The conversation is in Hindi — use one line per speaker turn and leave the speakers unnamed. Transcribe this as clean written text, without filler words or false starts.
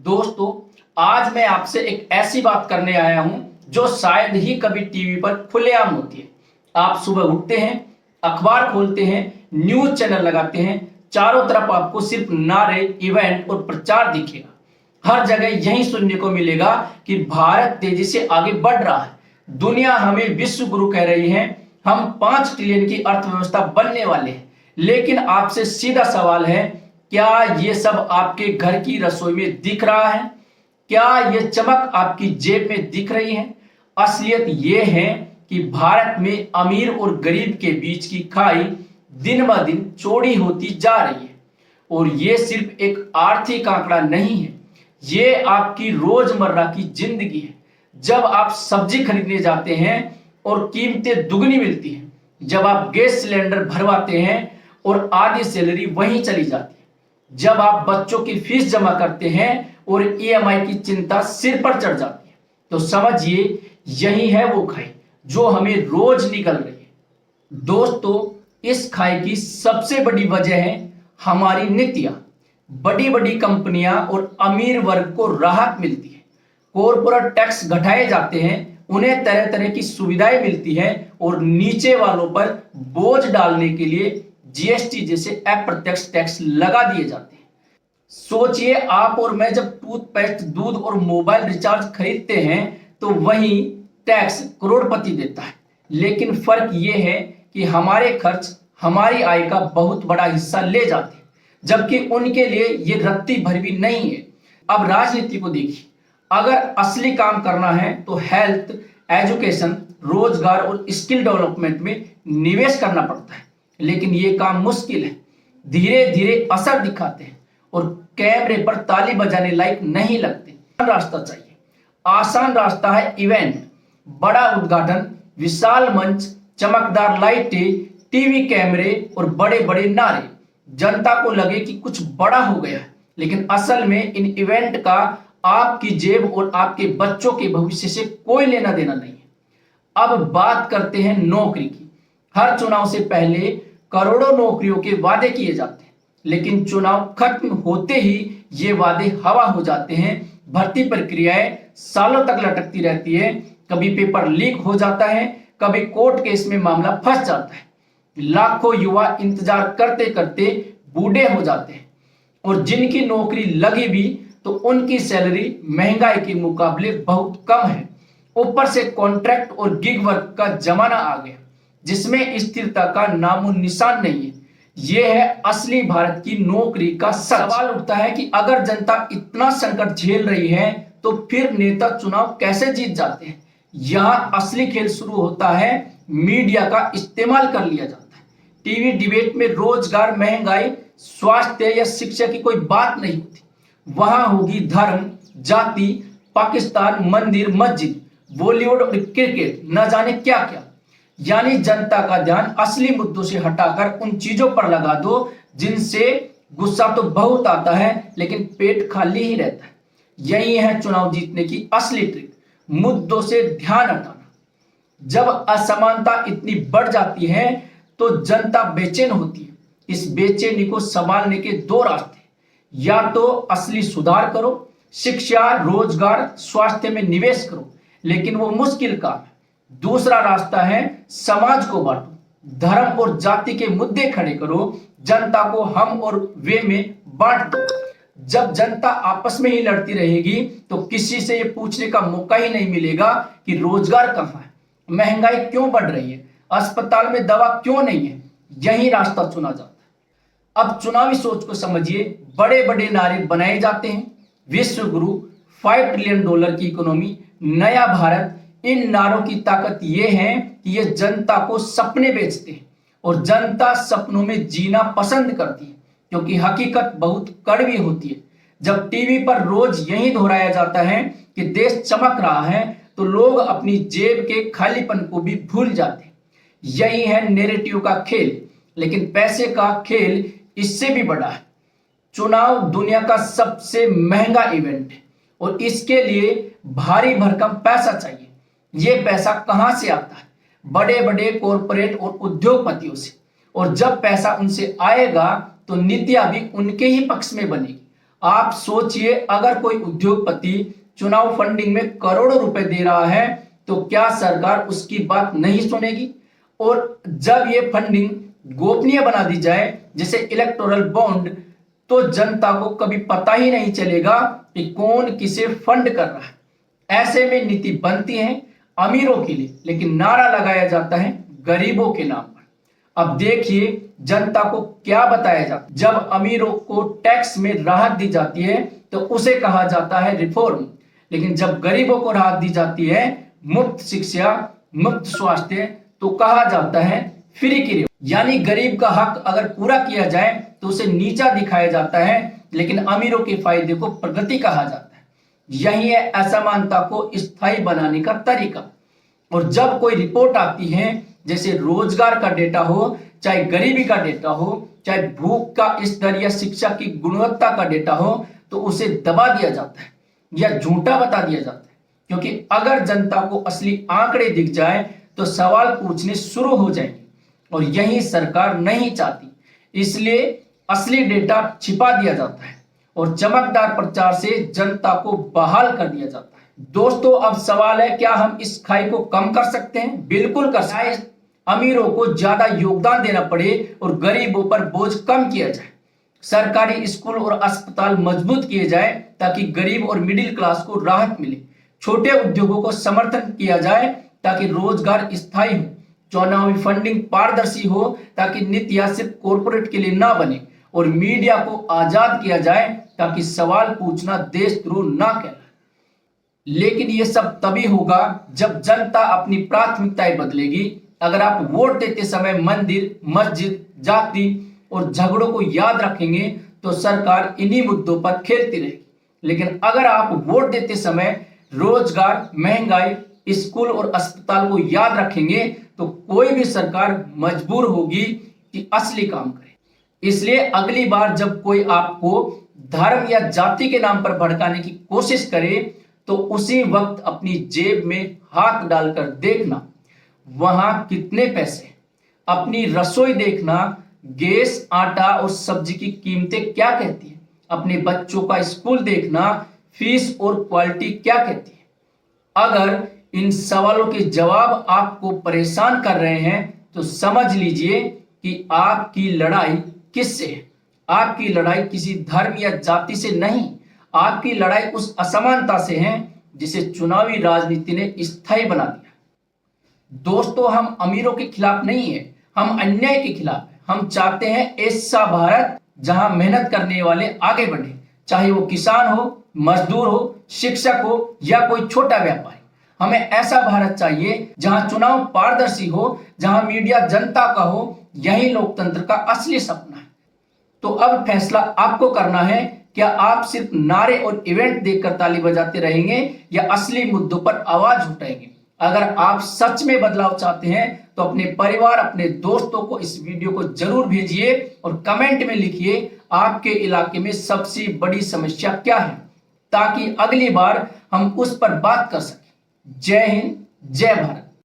दोस्तों, आज मैं आपसे एक ऐसी बात करने आया हूं जो शायद ही कभी टीवी पर खुलेआम होती है। आप सुबह उठते हैं, अखबार खोलते हैं, न्यूज चैनल लगाते हैं, चारों तरफ आपको सिर्फ नारे, इवेंट और प्रचार दिखेगा। हर जगह यही सुनने को मिलेगा कि भारत तेजी से आगे बढ़ रहा है, दुनिया हमें विश्व गुरु कह रही है, हम 5 ट्रिलियन की अर्थव्यवस्था बनने वाले हैं। लेकिन आपसे सीधा सवाल है, क्या ये सब आपके घर की रसोई में दिख रहा है? क्या ये चमक आपकी जेब में दिख रही है? असलियत ये है कि भारत में अमीर और गरीब के बीच की खाई दिन ब दिन चौड़ी होती जा रही है। और ये सिर्फ एक आर्थिक आंकड़ा नहीं है, ये आपकी रोजमर्रा की जिंदगी है। जब आप सब्जी खरीदने जाते हैं और कीमतें दुगनी मिलती हैं, जब आप गैस सिलेंडर भरवाते हैं और आधी सैलरी वहीं चली जाती है, जब आप बच्चों की फीस जमा करते हैं और ईएमआई की चिंता सिर पर चढ़ जाती है, तो समझिए यही है वो खाई जो हमें रोज निकल रही है। दोस्तों, इस खाई की सबसे बड़ी वजह है हमारी नीतियां। बड़ी बड़ी कंपनियां और अमीर वर्ग को राहत मिलती है, कॉर्पोरेट टैक्स घटाए जाते हैं, उन्हें तरह तरह की सुविधाएं मिलती हैं और नीचे वालों पर बोझ डालने के लिए जीएसटी जैसे अप्रत्यक्ष टैक्स लगा दिए जाते हैं। सोचिए, आप और मैं जब टूथपेस्ट, दूध और मोबाइल रिचार्ज खरीदते हैं तो वही टैक्स करोड़पति देता है। लेकिन फर्क यह है कि हमारे खर्च हमारी आय का बहुत बड़ा हिस्सा ले जाते हैं, जबकि उनके लिए ये रत्ती भर भी नहीं है। अब राजनीति को देखिए, अगर असली काम करना है तो हेल्थ, एजुकेशन, रोजगार और स्किल डेवलपमेंट में निवेश करना पड़ता है। लेकिन ये काम मुश्किल है, धीरे धीरे असर दिखाते हैं और कैमरे पर ताली बजाने लायक नहीं लगते। रास्ता चाहिए, आसान रास्ता है इवेंट, बड़ा उद्घाटन, विशाल मंच, चमकदार लाइटें, टीवी कैमरे और बड़े बड़े नारे। जनता को लगे कि कुछ बड़ा हो गया है, लेकिन असल में इन इवेंट का आपकी जेब और आपके बच्चों के भविष्य से कोई लेना देना नहीं है। अब बात करते हैं नौकरी की। हर चुनाव से पहले करोड़ों नौकरियों के वादे किए जाते हैं, लेकिन चुनाव खत्म होते ही ये वादे हवा हो जाते हैं। भर्ती प्रक्रियाएं सालों तक लटकती रहती है, कभी पेपर लीक हो जाता है, कभी कोर्ट केस में मामला फंस जाता है। लाखों युवा इंतजार करते करते बूढ़े हो जाते हैं और जिनकी नौकरी लगी भी तो उनकी सैलरी महंगाई के मुकाबले बहुत कम है। ऊपर से कॉन्ट्रैक्ट और गिग वर्क का जमाना आ गया, जिसमें स्थिरता का नामो निशान नहीं है। यह है असली भारत की नौकरी का सवाल उठता है कि अगर जनता इतना संकट झेल रही है तो फिर नेता चुनाव कैसे जीत जाते हैं? यहाँ असली खेल शुरू होता है। मीडिया का इस्तेमाल कर लिया जाता है। टीवी डिबेट में रोजगार, महंगाई, स्वास्थ्य या शिक्षा की कोई बात नहीं होती। वहां होगी धर्म, जाति, पाकिस्तान, मंदिर, मस्जिद, बॉलीवुड और क्रिकेट, न जाने क्या क्या। यानी जनता का ध्यान असली मुद्दों से हटाकर उन चीजों पर लगा दो जिनसे गुस्सा तो बहुत आता है लेकिन पेट खाली ही रहता है। यही है चुनाव जीतने की असली ट्रिक, मुद्दों से ध्यान हटाना। जब असमानता इतनी बढ़ जाती है तो जनता बेचैन होती है। इस बेचैनी को संभालने के 2 रास्ते, या तो असली सुधार करो, शिक्षा, रोजगार, स्वास्थ्य में निवेश करो, लेकिन वो मुश्किल काम है। दूसरा रास्ता है समाज को बांटो, धर्म और जाति के मुद्दे खड़े करो, जनता को हम और वे में बांट दो। जब जनता आपस में ही लड़ती रहेगी तो किसी से ये पूछने का मौका ही नहीं मिलेगा कि रोजगार कहां है, महंगाई क्यों बढ़ रही है, अस्पताल में दवा क्यों नहीं है। यही रास्ता चुना जाता है। अब चुनावी सोच को समझिए। बड़े बड़े नारे बनाए जाते हैं, विश्व गुरु, $5 ट्रिलियन की इकोनॉमी, नया भारत। इन नारों की ताकत यह है कि ये जनता को सपने बेचते हैं और जनता सपनों में जीना पसंद करती है, क्योंकि हकीकत बहुत कड़वी होती है। जब टीवी पर रोज यही दोहराया जाता है कि देश चमक रहा है तो लोग अपनी जेब के खालीपन को भी भूल जाते हैं। यही है नैरेटिव का खेल, लेकिन पैसे का खेल इससे भी बड़ा है। चुनाव दुनिया का सबसे महंगा इवेंट है और इसके लिए भारी भरकम पैसा चाहिए। ये पैसा कहां से आता है? बड़े बड़े कॉरपोरेट और उद्योगपतियों से। और जब पैसा उनसे आएगा तो नीतियां भी उनके ही पक्ष में बनेगी। आप सोचिए, अगर कोई उद्योगपति चुनाव फंडिंग में करोड़ों रुपए दे रहा है तो क्या सरकार उसकी बात नहीं सुनेगी? और जब ये फंडिंग गोपनीय बना दी जाए, जैसे इलेक्टोरल बॉन्ड, तो जनता को कभी पता ही नहीं चलेगा कि कौन किसे फंड कर रहा है। ऐसे में नीति बनती है अमीरों के लिए, लेकिन नारा लगाया जाता है गरीबों के नाम पर। अब देखिए जनता को क्या बताया जाता है। जब अमीरों को टैक्स में राहत दी जाती है तो उसे कहा जाता है रिफॉर्म, लेकिन जब गरीबों को राहत दी जाती है, मुफ्त शिक्षा, मुफ्त स्वास्थ्य, तो कहा जाता है फ्री की रिफॉर्म। यानी गरीब का हक अगर पूरा किया जाए तो उसे नीचा दिखाया जाता है, लेकिन अमीरों के फायदे को प्रगति कहा जाता है। यही है असमानता को स्थायी बनाने का तरीका। और जब कोई रिपोर्ट आती है, जैसे रोजगार का डेटा हो, चाहे गरीबी का डेटा हो, चाहे भूख का स्तर या शिक्षा की गुणवत्ता का डेटा हो, तो उसे दबा दिया जाता है या झूठा बता दिया जाता है। क्योंकि अगर जनता को असली आंकड़े दिख जाए तो सवाल पूछने शुरू हो जाएंगे, और यही सरकार नहीं चाहती। इसलिए असली डेटा छिपा दिया जाता है और चमकदार प्रचार से जनता को बहाल कर दिया जाता है। दोस्तों, अब सवाल है, क्या हम इस खाई को कम कर सकते हैं? बिल्कुल कर सकते हैं। अमीरों को ज्यादा योगदान देना पड़े और गरीबों पर बोझ कम किया जाए। सरकारी स्कूल और अस्पताल मजबूत किए जाए ताकि गरीब और मिडिल क्लास को राहत मिले। छोटे उद्योगों को समर्थन किया जाए ताकि रोजगार स्थायी हो। चुनावी फंडिंग पारदर्शी हो ताकि नीतियां सिर्फ कॉर्पोरेट के लिए ना बने, और मीडिया को आजाद किया जाए ताकि सवाल पूछना देशद्रोह ना कहलाए। लेकिन ये सब तभी होगा जब जनता अपनी प्राथमिकताएं बदलेगी। अगर आप वोट देते समय मंदिर, मस्जिद, जाति और झगड़ों को याद रखेंगे तो सरकार इन्हीं मुद्दों पर खेलती रहेगी। लेकिन अगर आप वोट देते समय रोजगार, महंगाई, स्कूल और अस्पताल को याद रखेंगे तो कोई भी सरकार मजबूर होगी कि असली काम करे। इसलिए अगली बार जब कोई आपको धर्म या जाति के नाम पर भड़काने की कोशिश करे तो उसी वक्त अपनी जेब में हाथ डालकर देखना वहां कितने पैसे। अपनी रसोई देखना, गैस, आटा और सब्जी की कीमतें क्या कहती है। अपने बच्चों का स्कूल देखना, फीस और क्वालिटी क्या कहती है। अगर इन सवालों के जवाब आपको परेशान कर रहे हैं तो समझ लीजिए कि आपकी लड़ाई किससे है। आपकी लड़ाई किसी धर्म या जाति से नहीं, आपकी लड़ाई उस असमानता से है जिसे चुनावी राजनीति ने स्थायी बना दिया। दोस्तों, हम अमीरों के खिलाफ नहीं है, हम अन्याय के खिलाफ है। हम चाहते हैं ऐसा भारत जहां मेहनत करने वाले आगे बढ़े, चाहे वो किसान हो, मजदूर हो, शिक्षक हो या कोई छोटा व्यापारी। हमें ऐसा भारत चाहिए जहां चुनाव पारदर्शी हो, जहां मीडिया जनता का हो। यही लोकतंत्र का असली सपना है। तो अब फैसला आपको करना है, क्या आप सिर्फ नारे और इवेंट देखकर ताली बजाते रहेंगे या असली मुद्दों पर आवाज उठाएंगे। अगर आप सच में बदलाव चाहते हैं तो अपने परिवार, अपने दोस्तों को इस वीडियो को जरूर भेजिए और कमेंट में लिखिए आपके इलाके में सबसे बड़ी समस्या क्या है, ताकि अगली बार हम उस पर बात कर सकें। जय हिंद, जय भारत।